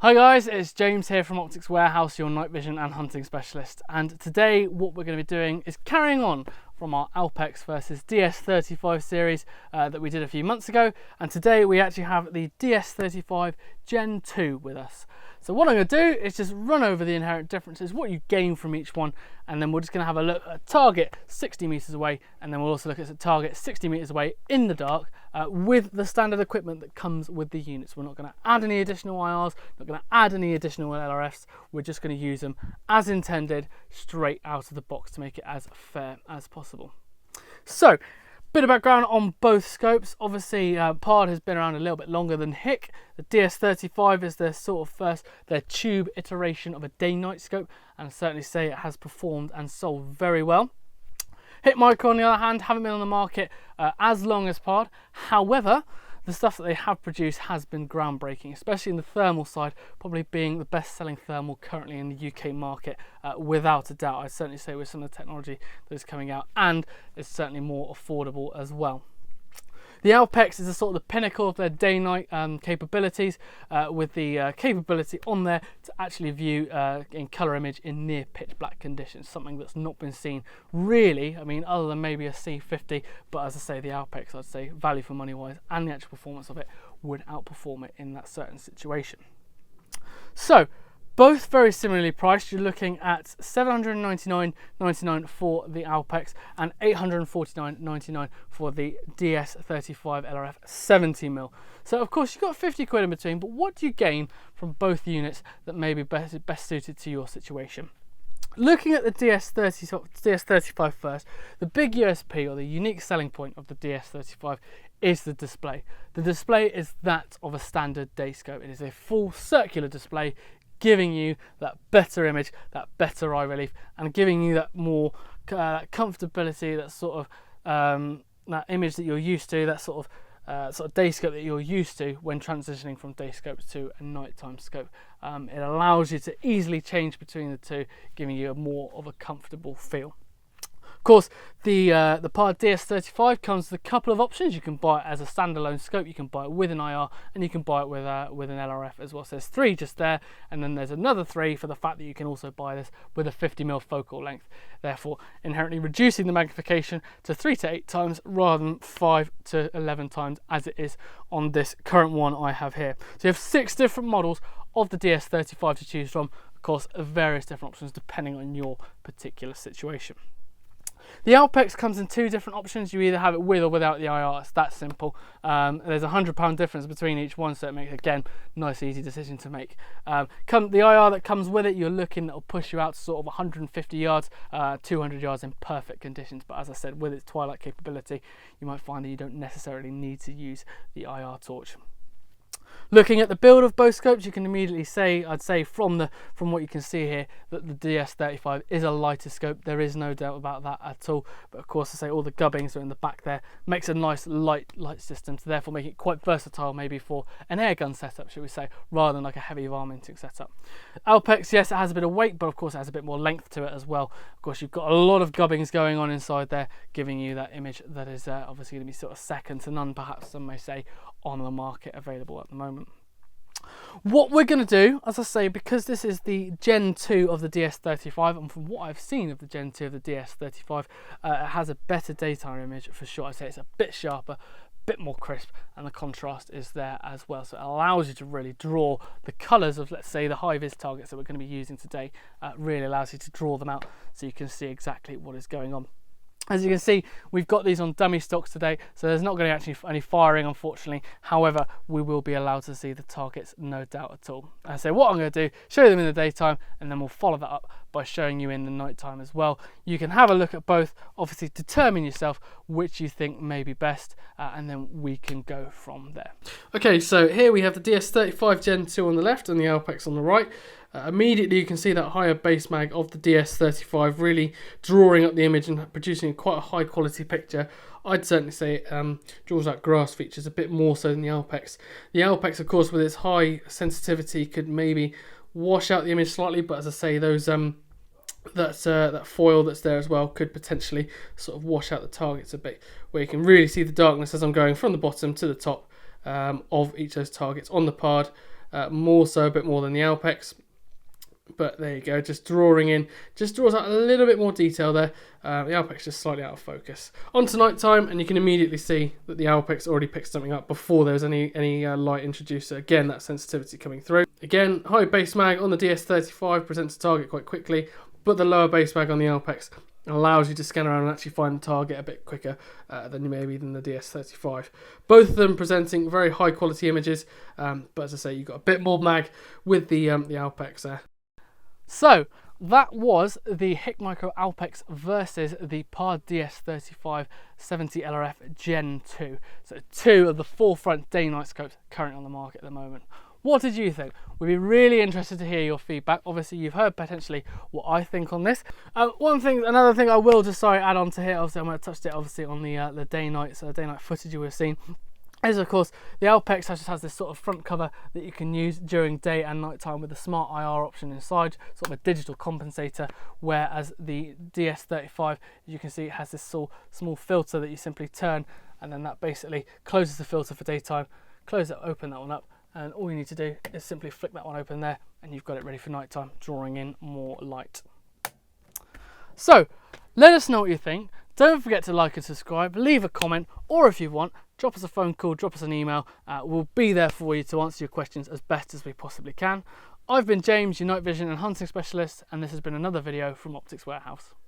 Hi guys, it's James here from Optics Warehouse, your night vision and hunting specialist. And today what we're going to be doing is carrying on from our Alpex versus DS35 series that we did a few months ago. And today we actually have the DS35 Gen 2 with us. So what I'm going to do is just run over the inherent differences, what you gain from each one, and then we're just going to have a look at a target 60 meters away, and then we'll also look at a target 60 meters away in the dark with the standard equipment that comes with the units. We're not going to add any additional IRs, not going to add any additional LRFs. We're just going to use them as intended, straight out of the box to make it as fair as possible. So, bit of background on both scopes. Obviously, PARD has been around a little bit longer than HIK. The DS35 is their sort of their tube iteration of a day-night scope, and I certainly say it has performed and sold very well. HIKMICRO, on the other hand, haven't been on the market as long as PARD. However, the stuff that they have produced has been groundbreaking, especially in the thermal side, probably being the best-selling thermal currently in the UK market, without a doubt. I'd certainly say with some of the technology that is coming out, and it's certainly more affordable as well. The Alpex is a sort of the pinnacle of their day-night capabilities, with the capability on there to actually view in colour image in near pitch black conditions, something that's not been seen really, I mean, other than maybe a C50, but as I say, the Alpex, I'd say value for money wise and the actual performance of it would outperform it in that certain situation. So, both very similarly priced. You're looking at $799.99 for the Alpex and $849.99 for the DS35 LRF 70mm. So of course you've got 50 quid in between, but what do you gain from both units that may be best suited to your situation? Looking at the DS35 first, the big USP or the unique selling point of the DS35 is the display. The display is that of a standard day scope. It is a full circular display, giving you that better image, that better eye relief, and giving you that more comfortability, that sort of that image that you're used to, that sort of day scope that you're used to when transitioning from day scope to a nighttime scope. It allows you to easily change between the two, giving you a more of a comfortable feel. Of course, the PARD DS35 comes with a couple of options. You can buy it as a standalone scope, you can buy it with an IR, and you can buy it with an LRF as well. So there's three just there, and then there's another three for the fact that you can also buy this with a 50mm focal length, therefore inherently reducing the magnification to 3 to 8 times rather than 5 to 11 times as it is on this current one I have here. So you have 6 different models of the DS35 to choose from, of course, various different options depending on your particular situation. The Alpex comes in 2 different options. You either have it with or without the IR. It's that simple. There's a £100 difference between each one, so it makes, again, nice easy decision to make. The IR that comes with it, you're looking, that'll push you out to sort of 150 yards, 200 yards in perfect conditions. But as I said, with its twilight capability, you might find that you don't necessarily need to use the IR torch. Looking at the build of both scopes, you can immediately say, I'd say from what you can see here, that the DS35 is a lighter scope. There is no doubt about that at all. But of course, I say all the gubbings are in the back there, makes a nice light system, to therefore make it quite versatile, maybe for an air gun setup, should we say, rather than like a heavy varminting setup. Alpex, yes, it has a bit of weight, but of course it has a bit more length to it as well. Of course, you've got a lot of gubbings going on inside there, giving you that image that is obviously going to be sort of second to none, perhaps some may say, on the market available at the moment. What we're going to do, as I say, because this is the Gen 2 of the DS35, and from what I've seen of the Gen 2 of the DS35, it has a better daytime image for sure. I'd say it's a bit sharper, a bit more crisp, and the contrast is there as well. So it allows you to really draw the colours of, let's say, the high-vis targets that we're going to be using today. Really allows you to draw them out so you can see exactly what is going on. As you can see, we've got these on dummy stocks today, so there's not going to actually any firing, unfortunately. However, we will be allowed to see the targets, no doubt at all. So what I'm going to do, show them in the daytime, and then we'll follow that up by showing you in the nighttime as well. You can have a look at both, obviously determine yourself which you think may be best, and then we can go from there. Okay, so here we have the DS35 Gen 2 on the left and the Alpex on the right. Immediately you can see that higher base mag of the DS35 really drawing up the image and producing quite a high quality picture. I'd certainly say it draws out grass features a bit more so than the Alpex. The Alpex, of course, with its high sensitivity could maybe wash out the image slightly, but as I say, those that foil that's there as well could potentially sort of wash out the targets a bit, where you can really see the darkness as I'm going from the bottom to the top of each of those targets on the PARD. more so a bit more than the Alpex. But there you go, just drawing in, just draws out a little bit more detail there. The Alpex just slightly out of focus. On to night time, and you can immediately see that the Alpex already picked something up before there was any light introduced. So again, that sensitivity coming through. Again, high base mag on the DS35 presents a target quite quickly, but the lower base mag on the Alpex allows you to scan around and actually find the target a bit quicker than the DS35. Both of them presenting very high quality images, but as I say, you've got a bit more mag with the Alpex there. So that was the HIKMICRO Alpex versus the PARD DS35 70 LRF Gen 2. So two of the forefront day-night scopes currently on the market at the moment. What did you think? We'd be really interested to hear your feedback. Obviously, you've heard potentially what I think on this. Another thing I will just add on to here. Obviously, I'm going to touch it obviously on the day-night footage you would have seen. Is of course the Alpex just has this sort of front cover that you can use during day and night time with the smart IR option inside, sort of a digital compensator, whereas the DS35, you can see, it has this small filter that you simply turn, and then that basically closes the filter for daytime. Close it, open that one up, and all you need to do is simply flick that one open there, and you've got it ready for nighttime, drawing in more light. So let us know what you think. Don't forget to like and subscribe, leave a comment, or if you want, drop us a phone call, drop us an email. We'll be there for you to answer your questions as best as we possibly can. I've been James, your night vision and hunting specialist, and this has been another video from Optics Warehouse.